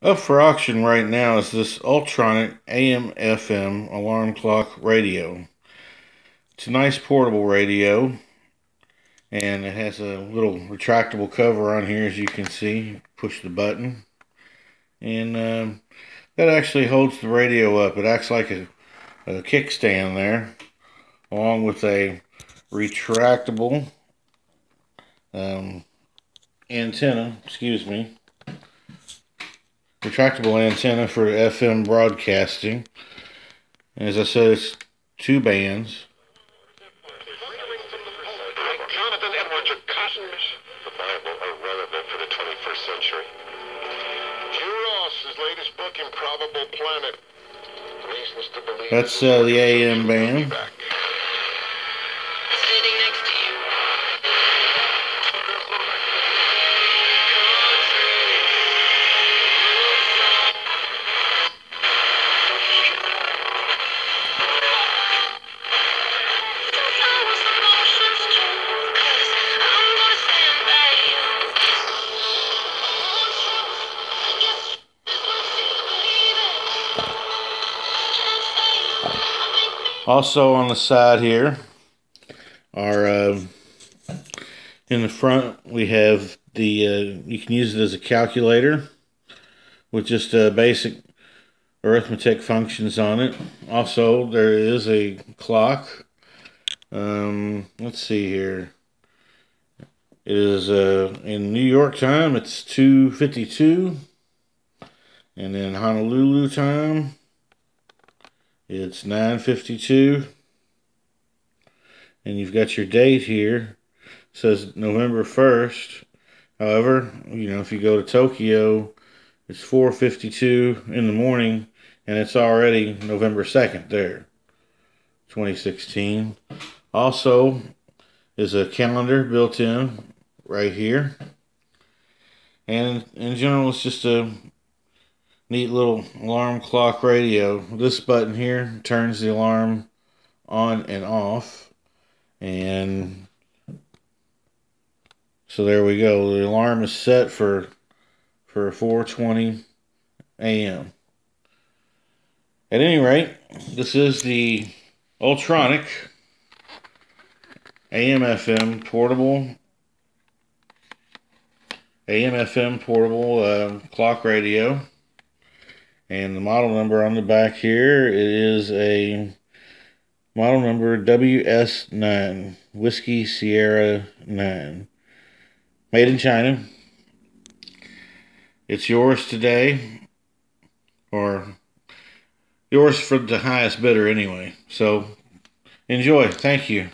Up for auction right now is this Ultronic AM/FM alarm clock radio. It's a nice portable radio, and it has a little retractable cover on here, as you can see. Push the button, and that actually holds the radio up. It acts like a kickstand there, along with a retractable antenna. Excuse me. Retractable antenna for FM broadcasting. And as I said, it's 2 bands. Jonathan Edwards or Cotton, the Bible irrelevant for the 21st century. Hugh Ross's latest book, Improbable Planet. Reasons to believe That's the AM band. Sitting next to you. Also on the side here are in the front we have the you can use it as a calculator with just basic arithmetic functions on it. Also there is a clock. Let's see here. It is in New York time it's 2:52, and in Honolulu time it's 9:52, and you've got your date here. It says November 1st. However, if you go to Tokyo, it's 4:52 in the morning, and it's already November 2nd there, 2016. Also is a calendar built in right here, and in general it's just a neat little alarm clock radio. This button here turns the alarm on and off, and so there we go. The alarm is set for 4:20 a.m. At any rate, this is the Ultronic AM/FM portable clock radio. And the model number on the back here, it is a model number WS9, Whiskey Sierra 9. Made in China. It's yours today, or yours for the highest bidder anyway. So enjoy. Thank you.